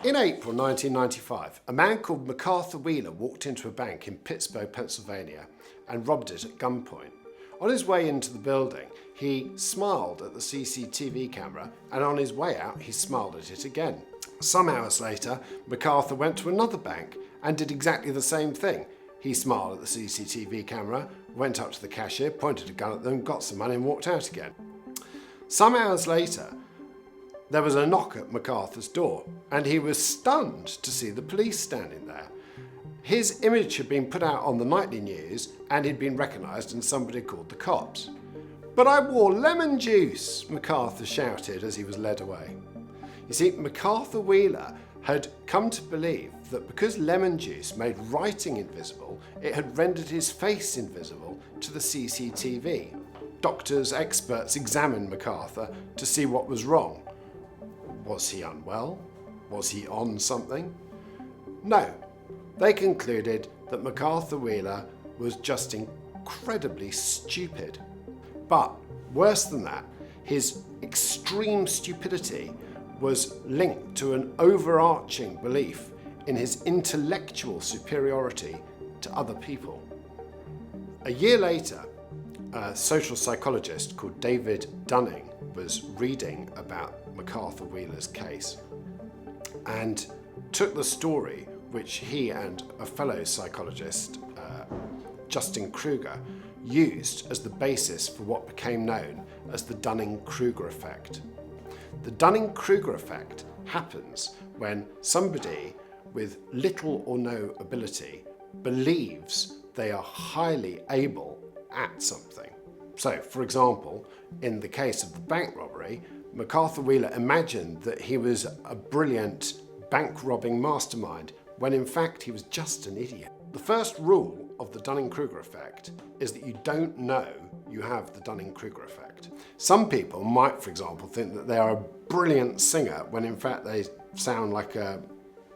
In April 1995, a man called MacArthur Wheeler walked into a bank in Pittsburgh, Pennsylvania, and robbed it at gunpoint. On his way into the building, he smiled at the CCTV camera, and on his way out, he smiled at it again. Some hours later, MacArthur went to another bank and did exactly the same thing. He smiled at the CCTV camera, went up to the cashier, pointed a gun at them, got some money and walked out again. Some hours later, there was a knock at MacArthur's door, and he was stunned to see the police standing there. His image had been put out on the nightly news, and he'd been recognised, and somebody called the cops. "But I wore lemon juice," MacArthur shouted as he was led away. You see, MacArthur Wheeler had come to believe that because lemon juice made writing invisible, it had rendered his face invisible to the CCTV. Doctors, experts examined MacArthur to see what was wrong. Was he unwell? Was he on something? No. They concluded that MacArthur Wheeler was just incredibly stupid. But worse than that, his extreme stupidity was linked to an overarching belief in his intellectual superiority to other people. A year later, a social psychologist called David Dunning was reading about MacArthur Wheeler's case and took the story which he and a fellow psychologist, Dunning-Kruger, used as the basis for what became known as the Dunning-Kruger effect. The Dunning-Kruger effect happens when somebody with little or no ability believes they are highly able at something. So, for example, in the case of the bank robbery, MacArthur Wheeler imagined that he was a brilliant bank robbing mastermind, when in fact he was just an idiot. The first rule of the Dunning-Kruger effect is that you don't know you have the Dunning-Kruger effect. Some people might, for example, think that they are a brilliant singer when in fact they sound like a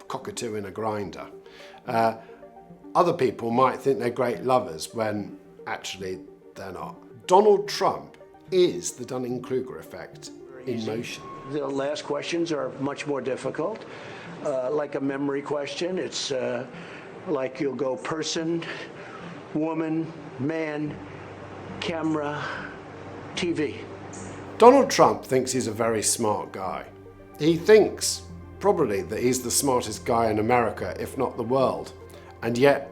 cockatoo in a grinder. Other people might think they're great lovers when actually they're not. Donald Trump is the Dunning-Kruger effect in motion. The last questions are much more difficult. Like a memory question, it's like you'll go person, woman, man, camera, TV. Donald Trump thinks he's a very smart guy. He thinks probably that he's the smartest guy in America, if not the world. And yet,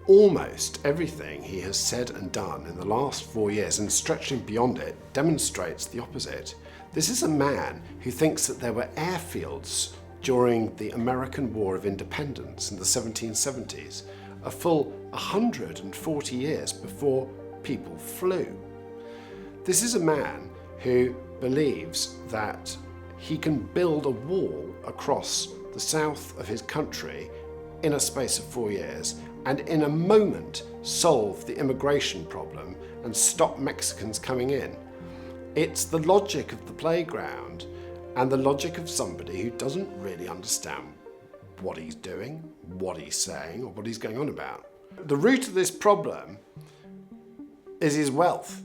almost everything he has said and done in the last 4 years, and stretching beyond it, demonstrates the opposite. This is a man who thinks that there were airfields during the American War of Independence in the 1770s, a full 140 years before people flew. This is a man who believes that he can build a wall across the south of his country in a space of 4 years and in a moment solve the immigration problem and stop Mexicans coming in. It's the logic of the playground and the logic of somebody who doesn't really understand what he's doing, what he's saying, or what he's going on about. The root of this problem is his wealth.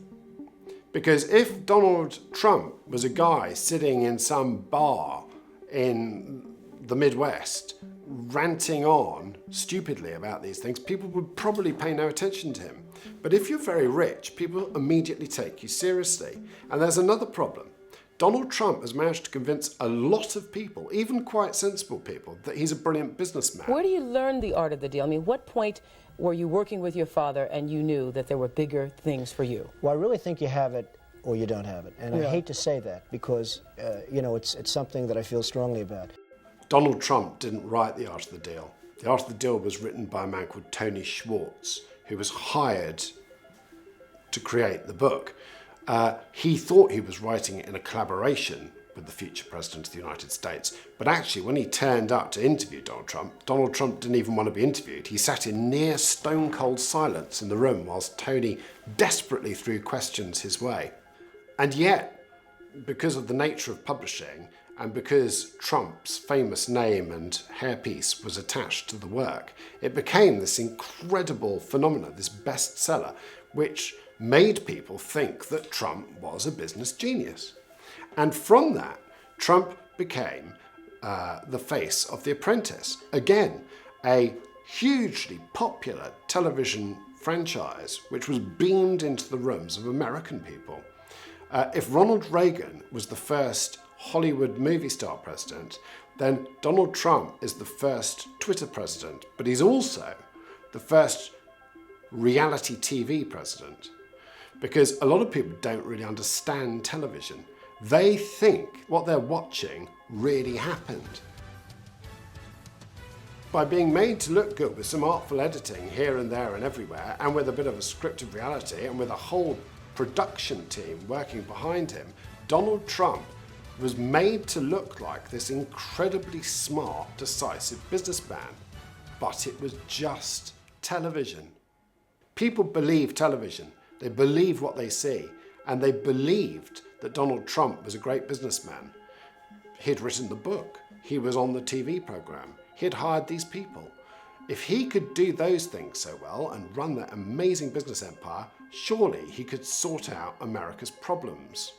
Because if Donald Trump was a guy sitting in some bar in the Midwest ranting on stupidly about these things, people would probably pay no attention to him. But if you're very rich, people immediately take you seriously. And there's another problem. Donald Trump has managed to convince a lot of people, even quite sensible people, that he's a brilliant businessman. Where do you learn the art of the deal? I mean, what point were you working with your father and you knew that there were bigger things for you? Well, I really think you have it or you don't have it. And I hate to say that because, it's something that I feel strongly about. Donald Trump didn't write The Art of the Deal. The Art of the Deal was written by a man called Tony Schwartz, who was hired to create the book. He thought he was writing it in a collaboration with the future President of the United States. But actually, when he turned up to interview Donald Trump didn't even want to be interviewed. He sat in near stone-cold silence in the room whilst Tony desperately threw questions his way. And yet, because of the nature of publishing, and because Trump's famous name and hairpiece was attached to the work, it became this incredible phenomenon, this bestseller, which made people think that Trump was a business genius. And from that, Trump became the face of The Apprentice. Again, a hugely popular television franchise which was beamed into the rooms of American people. If Ronald Reagan was the first Hollywood movie star president, then Donald Trump is the first Twitter president, but he's also the first reality TV president. Because a lot of people don't really understand television. They think what they're watching really happened. By being made to look good with some artful editing here and there and everywhere, and with a bit of a scripted reality, and with a whole production team working behind him, Donald Trump was made to look like this incredibly smart, decisive businessman. But it was just television. People believe television. They believe what they see. And they believed that Donald Trump was a great businessman. He'd written the book. He was on the TV program. He'd hired these people. If he could do those things so well and run that amazing business empire, surely he could sort out America's problems.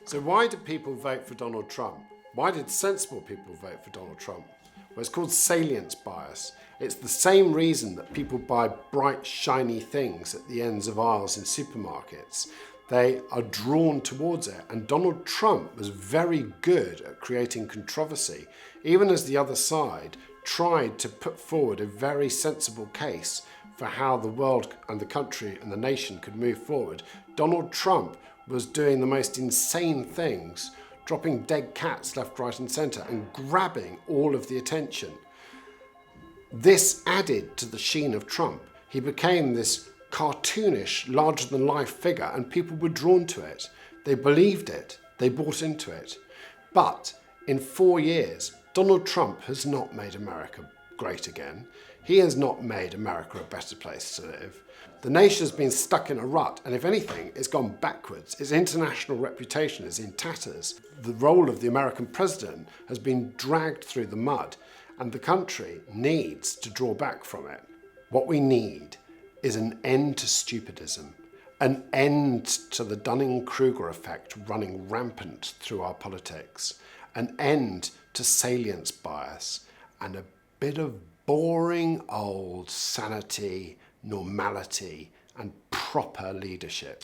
So why did people vote for Donald Trump? Why did sensible people vote for Donald Trump? Well, it's called salience bias. It's the same reason that people buy bright, shiny things at the ends of aisles in supermarkets. They are drawn towards it. And Donald Trump was very good at creating controversy, even as the other side tried to put forward a very sensible case for how the world and the country and the nation could move forward. Donald Trump was doing the most insane things, dropping dead cats left, right and centre and grabbing all of the attention. This added to the sheen of Trump. He became this cartoonish, larger-than-life figure, and people were drawn to it. They believed it. They bought into it. But in 4 years, Donald Trump has not made America great again. He has not made America a better place to live. The nation has been stuck in a rut, and if anything, it's gone backwards. Its international reputation is in tatters. The role of the American president has been dragged through the mud, and the country needs to draw back from it. What we need is an end to stupidism, an end to the Dunning-Kruger effect running rampant through our politics, an end to salience bias, and a bit of boring old sanity, normality, and proper leadership.